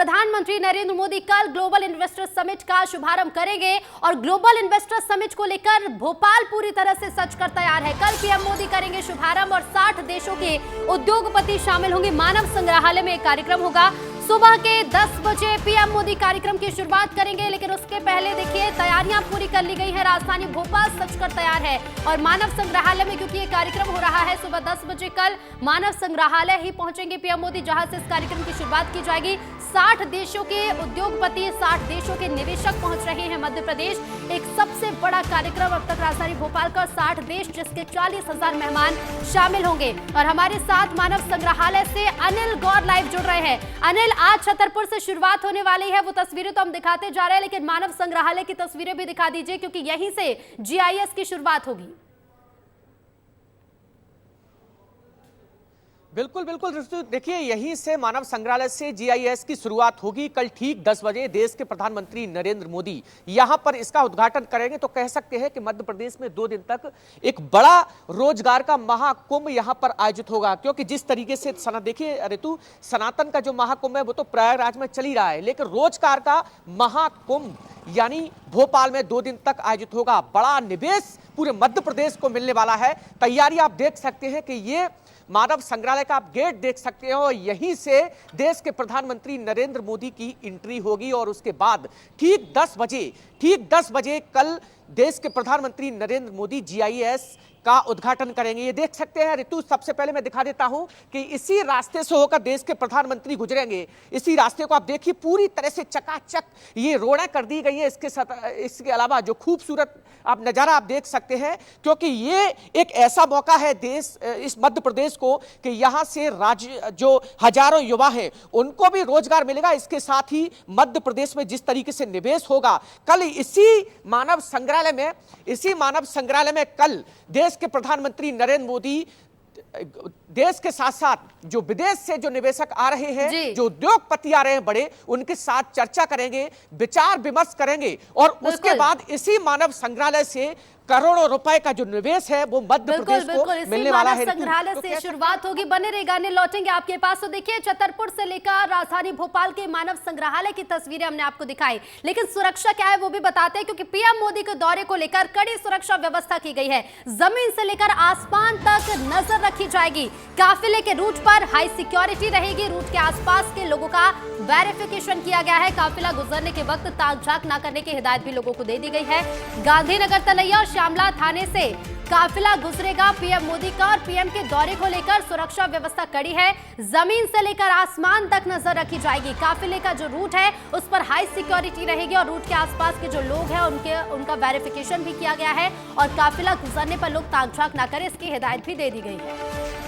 प्रधानमंत्री नरेंद्र मोदी कल global investor summit का शुभारंभ करेंगे और ग्लोबल इन्वेस्टर समिट को लेकर भोपाल पूरी तरह से सज कर तैयार है। कल पीएम मोदी करेंगे शुभारंभ और 60 देशों के उद्योगपति शामिल होंगे। मानव संग्रहालय में एक कार्यक्रम होगा। सुबह के 10 बजे पीएम मोदी कार्यक्रम की शुरुआत करेंगे, लेकिन उसके पहले देखिए तैयारियां पूरी कर ली गई है। राजधानी भोपाल सजकर तैयार है और मानव संग्रहालय में क्योंकि ये कार्यक्रम हो रहा है सुबह 10 बजे कल मानव संग्रहालय ही पहुंचेंगे पीएम मोदी, जहां से इस कार्यक्रम की शुरुआत की जाएगी। 60 देशों के उद्योगपति, 60 देशों के निवेशक पहुंच रहे हैं मध्य प्रदेश। एक सबसे बड़ा कार्यक्रम अब तक राजधानी भोपाल का, 60 देश जिसके 40,000 मेहमान शामिल होंगे। और हमारे साथ मानव संग्रहालय से अनिल गौर लाइव जुड़ रहे हैं। अनिल, आज छतरपुर से शुरुआत होने वाली है, वो तस्वीरें तो हम दिखाते जा रहे हैं, लेकिन मानव संग्रहालय की तस्वीरें भी दिखा दीजिए क्योंकि यहीं से जीआईएस की शुरुआत होगी। बिल्कुल बिल्कुल देखिए, यहीं से मानव संग्रहालय से जीआईएस की शुरुआत होगी। कल ठीक 10 बजे देश के प्रधानमंत्री नरेंद्र मोदी यहां पर इसका उद्घाटन करेंगे। तो कह सकते हैं कि मध्य प्रदेश में 2 दिन तक एक बड़ा रोजगार का महाकुंभ यहां पर आयोजित होगा, क्योंकि जिस तरीके से देखिए ऋतु, सनातन का जो महाकुंभ है वो तो प्रयागराज में चल ही रहा है, लेकिन रोजगार का महाकुंभ यानी भोपाल में 2 दिन तक आयोजित होगा। बड़ा निवेश पूरे मध्य प्रदेश को मिलने वाला है। तैयारी आप देख सकते हैं कि ये मानव संग्रहालय का आप गेट देख सकते हो, यहीं से देश के प्रधानमंत्री नरेंद्र मोदी की एंट्री होगी और उसके बाद ठीक 10 बजे कल देश के प्रधानमंत्री नरेंद्र मोदी जीआईएस का उद्घाटन करेंगे। ये देख सकते हैं ऋतु, सबसे पहले मैं दिखा देता हूं कि इसी रास्ते से होकर देश के प्रधानमंत्री गुजरेंगे। इसी रास्ते को आप देखिए, पूरी तरह से चकाचक ये रोडें कर दी गई है। इसके अलावा जो खूबसूरत आप नज़ारा आप देख सकते हैं, क्योंकि ये एक ऐसा मौका है इस मध्य प्रदेश को कि यहाँ से राज्य जो हजारों युवा हैं उनको भी रोजगार मिलेगा। इसके साथ ही मध्य प्रदेश में जिस तरीके से निवेश होगा, कल इसी मानव संग्रहालय में कल देश के प्रधानमंत्री नरेंद्र मोदी देश के साथ साथ जो विदेश से जो निवेशक आ रहे हैं, जो उद्योगपति आ रहे हैं बड़े, उनके साथ चर्चा करेंगे, विचार विमर्श करेंगे और उसके बाद इसी मानव संग्रहालय से करोड़ों रुपए का जो निवेश है वो मध्य प्रदेश को मिलने वाला है। संग्रहालय से शुरुआत होगी। बने रहिए, गाने लौटेंगे आपके पास। तो देखिए, छतरपुर से लेकर राजधानी भोपाल के मानव संग्रहालय की तस्वीरें हमने आपको दिखाई, लेकिन सुरक्षा क्या है वो भी बताते हैं, क्योंकि पीएम मोदी के दौरे को लेकर कड़ी सुरक्षा व्यवस्था की गई है। जमीन से लेकर आसमान तक नजर रखी जाएगी। काफिले के रूट पर हाई सिक्योरिटी रहेगी। रूट के आसपास के लोगों का वेरिफिकेशन किया गया है। काफिला गुजरने के वक्त ताक झांक न करने की हिदायत भी लोगों को दे दी गई है। गांधीनगर, तलैया और श्यामला थाने से काफिला गुजरेगा पीएम मोदी का और पीएम के दौरे को लेकर सुरक्षा व्यवस्था कड़ी है। जमीन से लेकर आसमान तक नजर रखी जाएगी। काफिले का जो रूट है उस पर हाई सिक्योरिटी रहेगी और रूट के आसपास के जो लोग हैं उनका वेरिफिकेशन भी किया गया है और काफिला गुजरने पर लोग ताक झांक न करें, इसकी हिदायत भी दे दी गई है।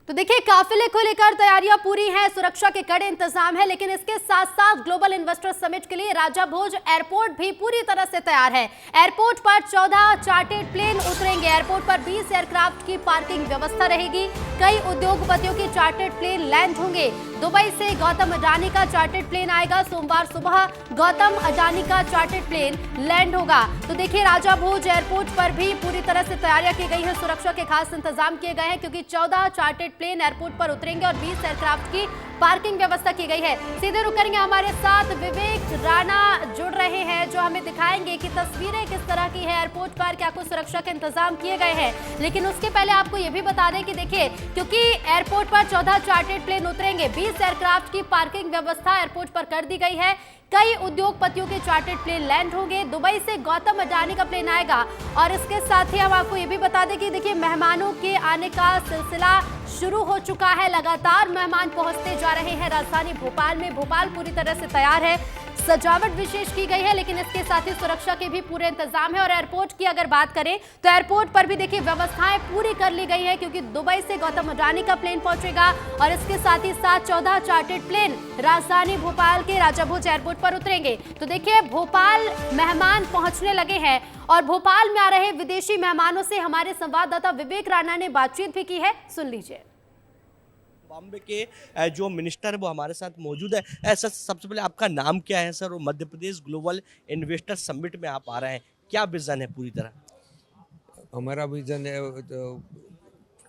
तो देखिए, काफिले को लेकर तैयारियां पूरी हैं, सुरक्षा के कड़े इंतजाम है, लेकिन इसके साथ साथ ग्लोबल इन्वेस्टर समिट के लिए राजा भोज एयरपोर्ट भी पूरी तरह से तैयार है। एयरपोर्ट पर 14 चार्टर्ड प्लेन उतरेंगे। एयरपोर्ट पर 20 एयरक्राफ्ट की पार्किंग व्यवस्था रहेगी। कई उद्योगपतियों के चार्टर्ड प्लेन लैंड होंगे। दुबई से गौतम अडानी का चार्टर्ड प्लेन आएगा। सोमवार सुबह गौतम अडानी का चार्टर्ड प्लेन लैंड होगा। तो देखिए, राजा भोज एयरपोर्ट पर भी पूरी तरह से तैयारियां की गई है। सुरक्षा के खास इंतजाम किए गए हैं, क्योंकि 14 चार्टर्ड प्लेन एयरपोर्ट पर उतरेंगे और 20 एयरक्राफ्ट की पार्किंग व्यवस्था की गई है। सीधे रुक करेंगे, हमारे साथ विवेक राणा जुड़ रहे हैं जो हमें दिखाएंगे कि तस्वीरें किस तरह की है। एयरपोर्ट पर क्या कुछ सुरक्षा के इंतजाम किए गए हैं, लेकिन उसके पहले आपको यह भी बता दें कि देखिए, क्योंकि एयरपोर्ट पर 14 चार्टर्ड प्लेन उतरेंगे, 20 एयरक्राफ्ट की पार्किंग व्यवस्था एयरपोर्ट पर कर दी गई है। कई उद्योगपतियों के चार्टर्ड प्लेन लैंड होंगे। दुबई से गौतम अडानी का प्लेन आएगा और इसके साथ ही हम आपको ये भी बता दें कि देखिए, मेहमानों के आने का सिलसिला शुरू हो चुका है। लगातार मेहमान पहुंचते जा रहे हैं राजधानी भोपाल में। भोपाल पूरी तरह से तैयार है, सजावट विशेष की गई है, लेकिन इसके साथ ही सुरक्षा के भी पूरे इंतजाम है। और एयरपोर्ट की अगर बात करें तो एयरपोर्ट पर भी देखिए व्यवस्थाएं पूरी कर ली गई है, क्योंकि दुबई से गौतम अडानी का प्लेन पहुंचेगा और इसके साथ ही 14 चार्टर्ड प्लेन राजधानी भोपाल के राजा भोज एयरपोर्ट पर उतरेंगे। तो देखिए, भोपाल मेहमान पहुंचने लगे हैं और भोपाल में आ रहे विदेशी मेहमानों से हमारे संवाददाता विवेक राणा ने बातचीत भी की है, सुन लीजिए। बॉम्बे के जो मिनिस्टर वो हमारे साथ मौजूद है। सर, सबसे पहले आपका नाम क्या है सर, और Madhya Pradesh global investor summit में आप आ रहे हैं, क्या विजन है पूरी तरह? हमारा विजन है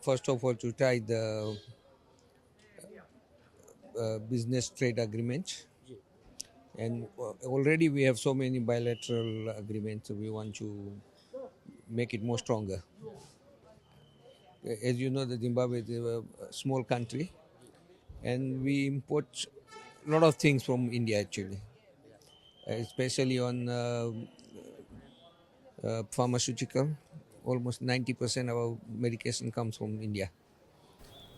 first of all to try the business trade agreements. And already we have so many bilateral agreements, so we want to make it more stronger. As you know, the Zimbabwe is a small country, and we import a lot of things from India actually, especially on pharmaceutical. Almost 90% of our medication comes from India,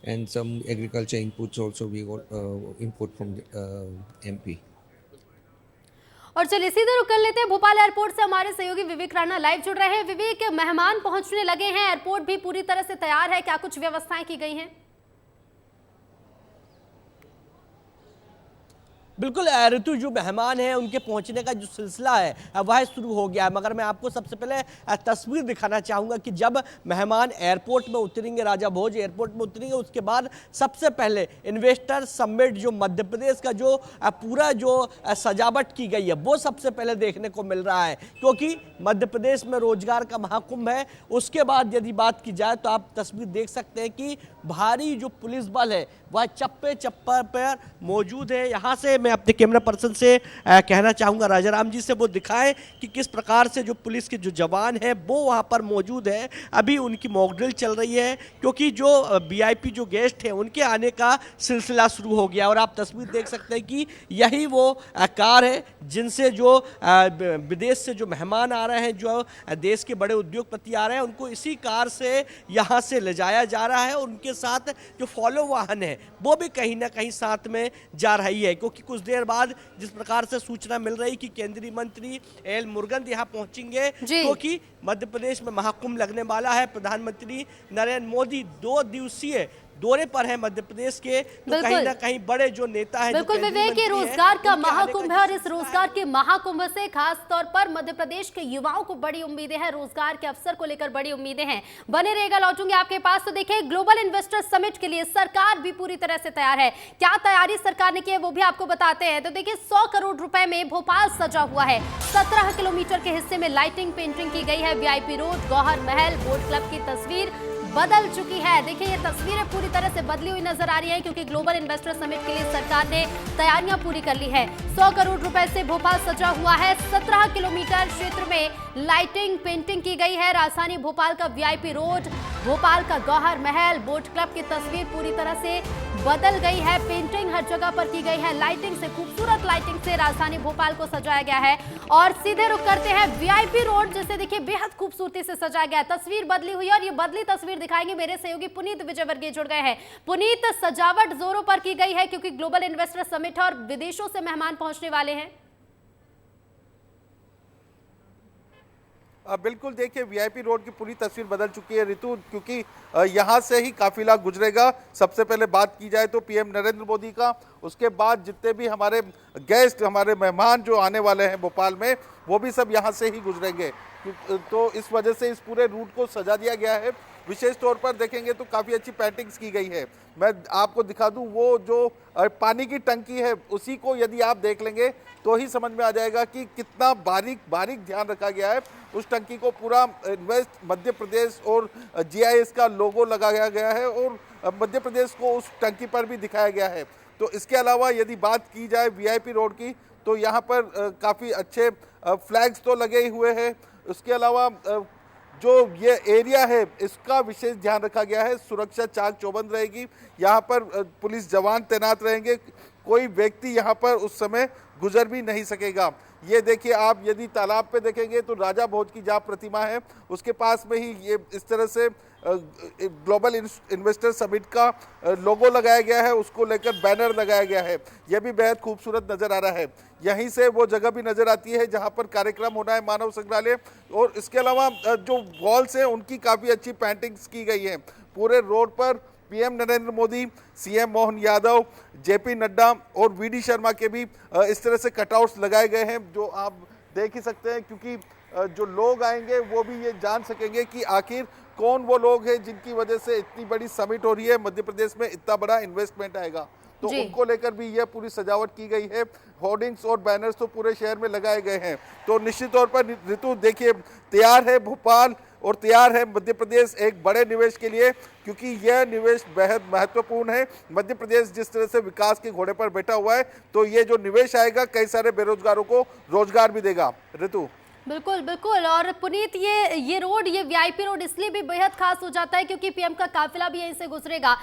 and some agriculture inputs also we import from MP. और चलिए सीधे रुक कर लेते हैं Bhopal airport से। हमारे सहयोगी विवेक राणा लाइव जुड़ रहे हैं। विवेक, मेहमान पहुंचने लगे हैं, एयरपोर्ट भी पूरी तरह से तैयार है, क्या कुछ व्यवस्थाएं की गई हैं? बिल्कुल ऋतु, जो मेहमान हैं उनके पहुंचने का जो सिलसिला है वह शुरू हो गया है, मगर मैं आपको सबसे पहले तस्वीर दिखाना चाहूँगा कि जब मेहमान एयरपोर्ट में उतरेंगे, राजा भोज एयरपोर्ट में उतरेंगे, उसके बाद सबसे पहले इन्वेस्टर समिट जो मध्य प्रदेश का जो पूरा जो सजावट की गई है वो सबसे पहले देखने को मिल रहा है, क्योंकि मध्य प्रदेश में रोजगार का महाकुंभ है। उसके बाद यदि बात की जाए तो आप तस्वीर देख सकते हैं कि भारी जो पुलिस बल है वह चप्पे चप्पे पर मौजूद है। यहाँ से मैं अपने कैमरा पर्सन से कहना चाहूँगा राजाराम जी से वो दिखाएं कि किस प्रकार से जो पुलिस के जो जवान हैं वो वहाँ पर मौजूद है। अभी उनकी मॉक ड्रिल चल रही है, क्योंकि जो वीआईपी जो गेस्ट हैं उनके आने का सिलसिला शुरू हो गया। और आप तस्वीर देख सकते हैं कि यही वो कार है जिनसे जो विदेश से जो मेहमान आ रहे हैं, जो देश के बड़े उद्योगपति आ रहे हैं, उनको इसी कार से यहाँ से ले जाया जा रहा है। और उनके साथ जो फॉलो वाहन है वो भी कहीं ना कहीं साथ में जा रही है, क्योंकि कुछ देर बाद जिस प्रकार से सूचना मिल रही कि केंद्रीय मंत्री एल मुरुगन यहाँ पहुंचेंगे, क्योंकि मध्य प्रदेश में महाकुंभ लगने वाला है। प्रधानमंत्री नरेंद्र मोदी 2 दिवसीय दौरे पर है मध्य प्रदेश के, तो कहीं ना कहीं बड़े जो नेता हैं, बिल्कुल विवेक, ये रोजगार का महाकुंभ है और इस रोजगार के महाकुंभ से खास तौर पर मध्य प्रदेश के युवाओं को बड़ी उम्मीदें हैं, रोजगार के अवसर को लेकर बड़ी उम्मीदें हैं। बने रहेगा, लौटूंगे आपके पास। तो देखिए, ग्लोबल इन्वेस्टर समिट के लिए सरकार भी पूरी तरह से तैयार है। क्या तैयारी सरकार ने की है वो भी आपको बताते हैं। तो देखिए, 100 करोड़ रुपए में भोपाल सजा हुआ है। 17 किलोमीटर के हिस्से में लाइटिंग पेंटिंग की गई है। वीआईपी रोड, गौहर महल, बोट क्लब की तस्वीर बदल चुकी है। देखिए, ये तस्वीरें पूरी तरह से बदली हुई नजर आ रही है, क्योंकि ग्लोबल इन्वेस्टर समिट के लिए सरकार ने तैयारियां पूरी कर ली है। 100 करोड़ रुपए से भोपाल सजा हुआ है। 17 किलोमीटर क्षेत्र में लाइटिंग पेंटिंग की गई है। राजधानी भोपाल का वीआईपी रोड, भोपाल का गौहर महल, बोट क्लब की तस्वीर पूरी तरह से बदल गई है। पेंटिंग हर जगह पर की गई है। लाइटिंग से, खूबसूरत लाइटिंग से राजधानी भोपाल को सजाया गया है। और सीधे रुक करते हैं वीआईपी रोड, जिसे देखिए बेहद खूबसूरती से सजाया गया है। तस्वीर बदली हुई है और ये बदली तस्वीर दिखाएंगे मेरे सहयोगी पुनीत विजयवर्गीय जुड़ गए हैं। पुनीत, सजावट जोरों पर की गई है क्योंकि ग्लोबल इन्वेस्टर समिट है और विदेशों से मेहमान पहुंचने वाले हैं। बिल्कुल, देखिए वीआईपी रोड की पूरी तस्वीर बदल चुकी है ऋतु, क्योंकि यहाँ से ही काफिला गुजरेगा। सबसे पहले बात की जाए तो पीएम नरेंद्र मोदी का, उसके बाद जितने भी हमारे गेस्ट, हमारे मेहमान जो आने वाले हैं भोपाल में, वो भी सब यहाँ से ही गुजरेंगे। तो इस वजह से इस पूरे रूट को सजा दिया गया है। विशेष तौर पर देखेंगे तो काफ़ी अच्छी पेंटिंग्स की गई है। मैं आपको दिखा दूं, वो जो पानी की टंकी है उसी को यदि आप देख लेंगे तो ही समझ में आ जाएगा कि कितना बारीक ध्यान रखा गया है। उस टंकी को पूरा इन्वेस्ट मध्य प्रदेश और जीआईएस का लोगो लगाया गया है और मध्य प्रदेश को उस टंकी पर भी दिखाया गया है। तो इसके अलावा यदि बात की जाए वीआईपी रोड की, तो यहाँ पर काफ़ी अच्छे फ्लैग्स तो लगे ही हुए हैं। उसके अलावा जो ये एरिया है इसका विशेष ध्यान रखा गया है। सुरक्षा चाक चौबंद रहेगी, यहाँ पर पुलिस जवान तैनात रहेंगे, कोई व्यक्ति यहाँ पर उस समय गुजर भी नहीं सकेगा। ये देखिए, आप यदि तालाब पे देखेंगे तो राजा भोज की जहाँ प्रतिमा है उसके पास में ही ये इस तरह से ग्लोबल इन्वेस्टर समिट का लोगो लगाया गया है, उसको लेकर बैनर लगाया गया है। यह भी बेहद खूबसूरत नज़र आ रहा है। यहीं से वो जगह भी नज़र आती है जहाँ पर कार्यक्रम होना है, मानव संग्रहालय। और इसके अलावा जो वॉल्स हैं उनकी काफ़ी अच्छी पेंटिंग्स की गई हैं। पूरे रोड पर PM Narendra Modi, CM Mohan Yadav, JP Nadda और वीडी शर्मा के भी इस तरह से कटआउट्स लगाए गए हैं, जो आप देख ही सकते हैं, क्योंकि जो लोग आएंगे वो भी ये जान सकेंगे कि आखिर कौन वो लोग हैं जिनकी वजह से इतनी बड़ी समिट हो रही है, मध्य प्रदेश में इतना बड़ा इन्वेस्टमेंट आएगा। तो उनको लेकर भी यह पूरी सजावट की गई है। होर्डिंग्स और बैनर्स तो पूरे शहर में लगाए गए हैं। तो निश्चित तौर पर ऋतु देखिए, तैयार है भोपाल और तैयार है मध्य प्रदेश एक बड़े निवेश के लिए, क्योंकि यह निवेश बेहद महत्वपूर्ण है। मध्य प्रदेश जिस तरह से विकास के घोड़े पर बैठा हुआ है, तो ये जो निवेश आएगा कई सारे बेरोजगारों को रोजगार भी देगा। ऋतु, बिल्कुल बिल्कुल। और पुनीत, ये रोड, ये वीआईपी रोड इसलिए भी बेहद खास हो जाता है क्योंकि पीएम का काफिला भी यहीं से गुजरेगा।